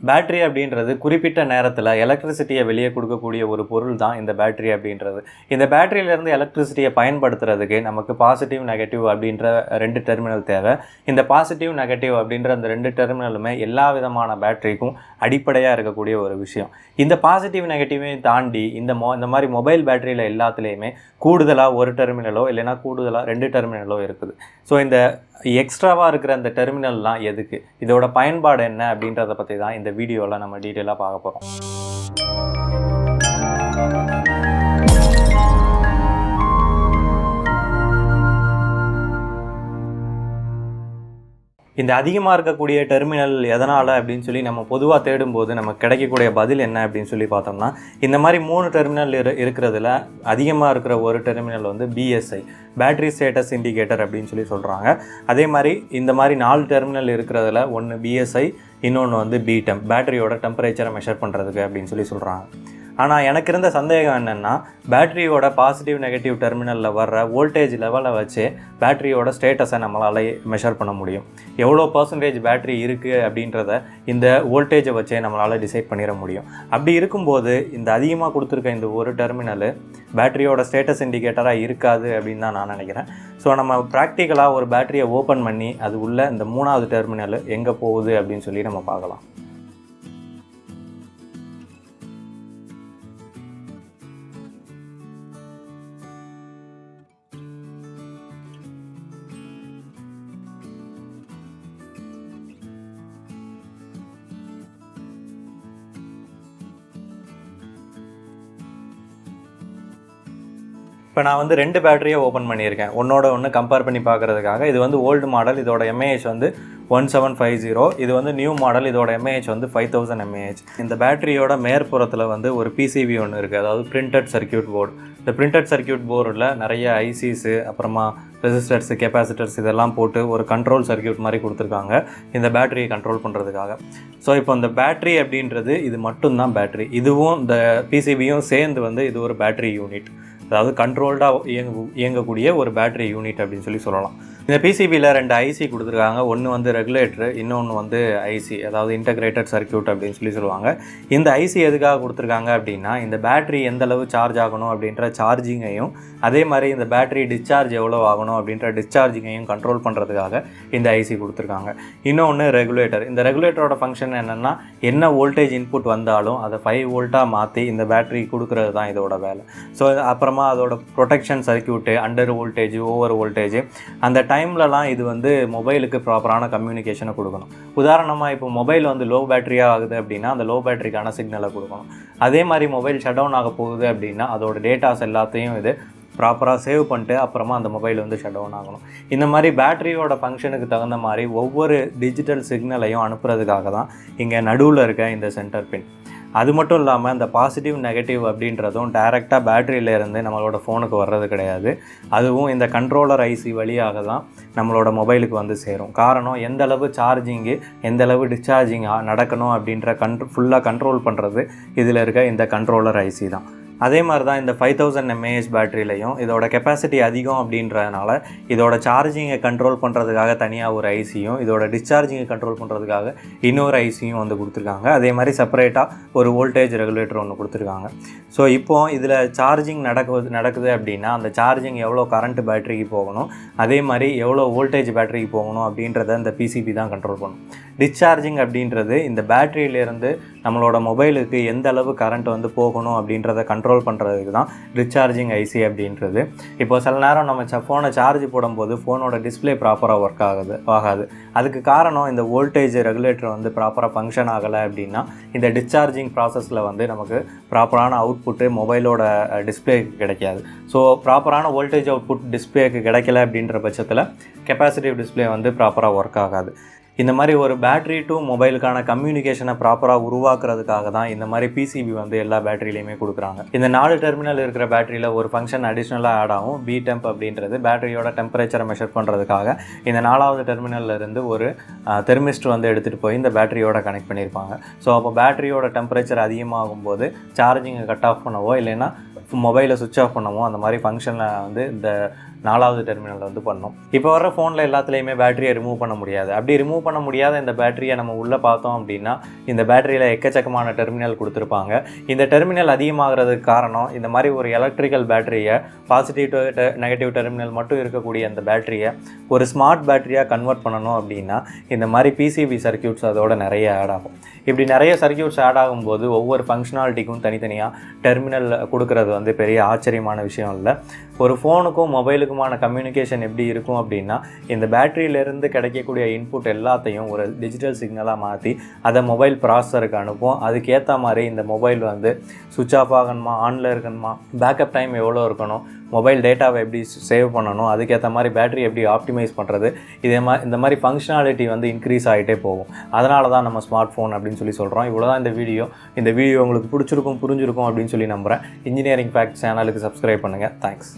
Battery அப்படின்றது குறிப்பிட்ட நேரத்தில் எலக்ட்ரிசிட்டியை வெளியே கொடுக்கக்கூடிய ஒரு பொருள் தான் இந்த பேட்டரி அப்படின்றது. இந்த பேட்டரியிலேருந்து எலக்ட்ரிசிட்டியை பயன்படுத்துறதுக்கு நமக்கு பாசிட்டிவ் நெகட்டிவ் அப்படின்ற 2 டெர்மினல் தேவை. இந்த பாசிட்டிவ் நெகட்டிவ் அப்படின்ற அந்த 2 டெர்மினலுமே எல்லா விதமான பேட்டரிக்கும் அடிப்படையாக இருக்கக்கூடிய ஒரு விஷயம். இந்த பாசிட்டிவ் நெகட்டிவையும் தாண்டி இந்த மாதிரி மொபைல் பேட்டரியில் எல்லாத்துலேயுமே கூடுதலாக ஒரு டெர்மினலோ இல்லைனா கூடுதலாக 2 டெர்மினலோ இருக்குது. ஸோ இந்த எக்ஸ்ட்ராவாக இருக்கிற அந்த டெர்மினல்லாம் எதுக்கு, இதோட பயன்பாடு என்ன அப்படின்றத பற்றி தான் இந்த வீடியோவில் நம்ம டீட்டெயிலாக பார்க்க போகிறோம். இந்த அதிகமாக இருக்கக்கூடிய டெர்மினல் எதனால் அப்படின்னு சொல்லி நம்ம பொதுவாக தேடும்போது நமக்கு கிடைக்கக்கூடிய பதில் என்ன அப்படின்னு சொல்லி பார்த்தோம்னா, இந்த மாதிரி 3 டெர்மினல் இருக்கிறதுல அதிகமாக இருக்கிற ஒரு டெர்மினல் வந்து பிஎஸ்ஐ, பேட்டரி ஸ்டேட்டஸ் இண்டிகேட்டர் அப்படின்னு சொல்லி சொல்கிறாங்க. அதே மாதிரி இந்த மாதிரி 4 டெர்மினல் இருக்கிறதுல ஒன்று பிஎஸ்ஐ, இன்னொன்று வந்து பிடெம்ப், பேட்டரியோட டெம்பரேச்சரை மெஷர் பண்ணுறதுக்கு அப்படின்னு சொல்லி சொல்கிறாங்க. ஆனால் எனக்கு இருந்த சந்தேகம் என்னென்னா, பேட்டரியோட பாசிட்டிவ் நெகட்டிவ் டெர்மினலில் வர்ற வோல்டேஜ் லெவலை வச்சு பேட்டரியோட ஸ்டேட்டஸை நம்மளால் மெஷர் பண்ண முடியும். எவ்வளோ பர்சன்டேஜ் பேட்டரி இருக்குது அப்படின்றத இந்த வோல்டேஜை வச்சே நம்மளால் டிசைட் பண்ணிட முடியும். அப்படி இருக்கும்போது இந்த அதிகமாக கொடுத்துருக்க இந்த ஒரு டெர்மினல் பேட்டரியோட ஸ்டேட்டஸ் இண்டிகேட்டராக இருக்காது அப்படின்னு தான் நான் நினைக்கிறேன். ஸோ நம்ம ப்ராக்டிக்கலாக ஒரு பேட்டரியை ஓப்பன் பண்ணி அது உள்ள இந்த 3வது டெர்மினல் எங்கே போகுது அப்படின்னு சொல்லி நம்ம பார்க்கலாம். இப்போ நான் வந்து 2 பேட்டரியை ஓப்பன் பண்ணியிருக்கேன், ஒன்றோட ஒன்று கம்பேர் பண்ணி பார்க்குறதுக்காக. இது வந்து ஓல்டு மாடல், இதோட எம்ஏஹெச் வந்து 1750. இது வந்து நியூ மாடல், இதோட எம்ஏஹெச் வந்து 5000 எம்ஏஹெச். இந்த பேட்டரியோட மேற்புறத்தில் வந்து ஒரு பிசிபி ஒன்று இருக்குது, அதாவது பிரிண்டட் சர்க்கியூட் போர்டு. இந்த பிரிண்டட் சர்க்கியூட் போர்டில் நிறைய ஐசிஸு, அப்புறமா ரெசிஸ்டர்ஸு, கெப்பாசிட்டர்ஸ் இதெல்லாம் போட்டு ஒரு கண்ட்ரோல் சர்க்கியூட் மாதிரி கொடுத்துருக்காங்க இந்த பேட்டரியை கண்ட்ரோல் பண்ணுறதுக்காக. ஸோ இப்போ இந்த பேட்டரி அப்படின்றது இது மட்டும்தான் பேட்டரி, இதுவும் இந்த பிசிபியும் சேர்ந்து வந்து இது ஒரு பேட்டரி யூனிட், அதாவது கண்ட்ரோல்டாக இயங்கக்கூடிய ஒரு பேட்டரி யூனிட் அப்படின்னு சொல்லி சொல்லலாம். இந்த பிசிபியில் 2 ஐசி கொடுத்துருக்காங்க, ஒன்று வந்து ரெகுலேட்டரு, இன்னொன்று வந்து ஐசி, அதாவது இன்டகிரேட்டட் சர்க்கியூட் அப்படின்னு சொல்லி சொல்லுவாங்க. இந்த ஐசி எதுக்காக கொடுத்துருக்காங்க அப்படின்னா, இந்த பேட்டரி எந்த அளவு சார்ஜ் ஆகணும் அப்படின்ற சார்ஜிங்கையும், அதே மாதிரி இந்த பேட்டரி டிஸ்சார்ஜ் எவ்வளோ ஆகணும் அப்படின்ற டிஸ்சார்ஜிங்கையும் கண்ட்ரோல் பண்ணுறதுக்காக இந்த ஐசி கொடுத்துருக்காங்க. இன்னொன்று ரெகுலேட்டர். இந்த ரெகுலேட்டரோட ஃபங்க்ஷன் என்னென்னா, என்ன வோல்டேஜ் இன்புட் வந்தாலும் அதை 5 வோல்ட்டாக மாற்றி இந்த பேட்டரி கொடுக்குறது தான் இதோட வேலை. ஸோ அப்புறமா அதோட protection circuit, under voltage, over voltage, அந்த டைம்லலாம் இது வந்து மொபைலுக்கு ப்ராப்பரான கம்யூனிகேஷனை கொடுக்கணும். உதாரணமாக இப்போ மொபைல் வந்து லோ பேட்டரியாக ஆகுது அப்படின்னா அந்த லோ பேட்டரிக்கான சிக்னலை கொடுக்கணும். அதே மாதிரி மொபைல் ஷட் டவுன் ஆக போகுது அப்படின்னா அதோட டேட்டாஸ் எல்லாத்தையும் இது ப்ராப்பராக சேவ் பண்ணிட்டு அப்புறமா அந்த மொபைல் வந்து ஷட் டவுன் ஆகணும். இந்த மாதிரி பேட்டரியோட ஃபங்க்ஷனுக்கு தகுந்த மாதிரி ஒவ்வொரு டிஜிட்டல் சிக்னலையும் அனுப்புறதுக்காக தான் இங்கே நடுவில் இருக்க இந்த சென்டர் பின். அது மட்டும் இல்லாமல் இந்த பாசிட்டிவ் நெகட்டிவ் அப்படின்றதும் டைரெக்டாக பேட்டரியிலேருந்து நம்மளோட ஃபோனுக்கு வர்றது கிடையாது. அதுவும் இந்த கண்ட்ரோலர் ஐசி வழியாக தான் நம்மளோட மொபைலுக்கு வந்து சேரும். காரணம், எந்தளவு சார்ஜிங்கு எந்தளவு டிஸ்சார்ஜிங் நடக்கணும் அப்படின்ற ஃபுல்லாக கண்ட்ரோல் பண்ணுறது இதில் இருக்க இந்த கண்ட்ரோலர் ஐசி தான். அதே மாதிரி தான் இந்த 5000 mAh பேட்டரியிலையும் இதோட கெப்பாசிட்டி அதிகம் அப்படின்றதுனால இதோட சார்ஜிங்கை கண்ட்ரோல் பண்ணுறதுக்காக தனியாக ஒரு ஐசியும், இதோட டிஸ்சார்ஜிங்கை கண்ட்ரோல் பண்ணுறதுக்காக இன்னொரு ஐசியும் வந்து கொடுத்துருக்காங்க. அதே மாதிரி செப்பரேட்டாக ஒரு வோல்டேஜ் ரெகுலேட்டர் ஒன்று கொடுத்துருக்காங்க. ஸோ இப்போது இதில் சார்ஜிங் நடக்குது அப்படின்னா அந்த சார்ஜிங் எவ்வளோ கரண்ட் பேட்டரிக்கு போகணும், அதே மாதிரி எவ்வளோ வோல்டேஜ் பேட்டரிக்கு போகணும் அப்படின்றத இந்த பிசிபி தான் கண்ட்ரோல் பண்ணும். டிஸ்சார்ஜிங் அப்படின்றது இந்த பேட்டரியிலேருந்து நம்மளோட மொபைலுக்கு எந்த அளவு கரண்ட் வந்து போகணும் அப்படின்றத கண்ட்ரோல் பண்ணுறதுக்கு தான் டிஸ்சார்ஜிங் ஐசி அப்படின்றது. இப்போ சில நேரம் நம்ம ஃபோனை சார்ஜ் போடும்போது ஃபோனோட டிஸ்பிளே ப்ராப்பராக ஒர்க் ஆகாது. அதுக்கு காரணம் இந்த வோல்டேஜ் ரெகுலேட்டர் வந்து ப்ராப்பராக ஃபங்க்ஷன் ஆகலை அப்படின்னா இந்த டிஸ்சார்ஜிங் ப்ராசஸில் வந்து நமக்கு ப்ராப்பரான அவுட்புட்டு மொபைலோட டிஸ்பிளேக்கு கிடைக்காது. ஸோ ப்ராப்பரான வோல்டேஜ் அவுட்புட் டிஸ்பிளேக்கு கிடைக்கல அப்படின்ற பட்சத்தில் கெப்பாசிட்டிவ் டிஸ்பிளே வந்து ப்ராப்பராக ஒர்க் ஆகாது. இந்த மாதிரி ஒரு பேட்டரி டு மொபைலுக்கான கம்யூனிகேஷனை ப்ராப்பராக உருவாக்குறதுக்காக தான் இந்த மாதிரி பிசிபி வந்து எல்லா பேட்டரியிலையுமே கொடுக்குறாங்க. இந்த 4 டெர்மினல் இருக்கிற பேட்டரியில் ஒரு ஃபங்க்ஷன் அடிஷ்னலாக ஆட் ஆகும். பிடெம்ப் அப்படின்றது பேட்டரியோட டெம்பரேச்சரை மெஷர் பண்ணுறதுக்காக இந்த 4வது டெர்மினலில் இருந்து ஒரு தெர்மிஸ்டர் வந்து எடுத்துகிட்டு போய் இந்த பேட்டரியோட கனெக்ட் பண்ணியிருப்பாங்க. ஸோ அப்போ பேட்டரியோட டெம்பரேச்சர் அதிகமாகும் போது சார்ஜிங்கை கட் ஆஃப் பண்ணவோ இல்லைன்னா மொபைலை சுவிட்ச் ஆஃப் பண்ணவோ அந்த மாதிரி ஃபங்க்ஷனில் வந்து இந்த 4வது டெர்மினலில் வந்து பண்ணோம். இப்போ வர ஃபோனில் எல்லாத்துலேயுமே பேட்டரியை ரிமூவ் பண்ண முடியாது. அப்படி ரிமூவ் பண்ண முடியாத இந்த பேட்டரியை நம்ம உள்ளே பார்த்தோம் அப்படின்னா இந்த பேட்டரியில் எக்கச்சக்கமான டெர்மினல் கொடுத்துருப்பாங்க. இந்த டெர்மினல் அதிகமாகிறதுக்கு காரணம் இந்த மாதிரி ஒரு எலக்ட்ரிக்கல் பேட்டரியை பாசிட்டிவ் டு நெகட்டிவ் டெர்மினல் மட்டும் இருக்கக்கூடிய அந்த பேட்டரியை ஒரு ஸ்மார்ட் பேட்டரியாக கன்வெர்ட் பண்ணணும் அப்படின்னா இந்த மாதிரி பிசிபி சர்க்யூட்ஸ் அதோட நிறைய ஆட் ஆகும். இப்படி நிறைய சர்க்யூட்ஸ் ஆட் ஆகும்போது ஒவ்வொரு ஃபங்க்ஷனாலிட்டிக்கும் தனித்தனியாக டெர்மினல் கொடுக்கறது வந்து பெரிய ஆச்சரியமான விஷயம் இல்லை. ஒரு ஃபோனுக்கும் மொபைலுக்குமான கம்யூனிகேஷன் எப்படி இருக்கும் அப்படின்னா இந்த பேட்டரியிலேருந்து கிடைக்கக்கூடிய இன்புட் எல்லாத்தையும் ஒரு டிஜிட்டல் சிக்னலாக மாற்றி அதை மொபைல் ப்ராசஸருக்கு அனுப்பும். அதுக்கேற்ற மாதிரி இந்த மொபைல் வந்து சுவிட்ச் ஆஃப் ஆகணுமா, ஆனில் இருக்கணுமா, பேக்கப் டைம் எவ்வளோ இருக்கணும், மொபைல் டேட்டாவை எப்படி சேவ் பண்ணணும், அதுக்கேற்ற மாதிரி பேட்டரி எப்படி ஆப்டிமைஸ் பண்ணுறது, இந்த மாதிரி ஃபங்க்ஷனாலிட்டி வந்து இன்க்ரீஸ் ஆகிட்டே போகும். அதனால தான் நம்ம ஸ்மார்ட் ஃபோன் அப்படின்னு சொல்லி சொல்கிறோம். இவ்வளோ தான் இந்த வீடியோ உங்களுக்கு புரிஞ்சிருக்கும் அப்படின்னு சொல்லி நம்புகிறேன். இன்ஜினியரிங் ஃபேக்ட் சேனலுக்கு சப்ஸ்கிரைப் பண்ணுங்கள். தேங்க்ஸ்.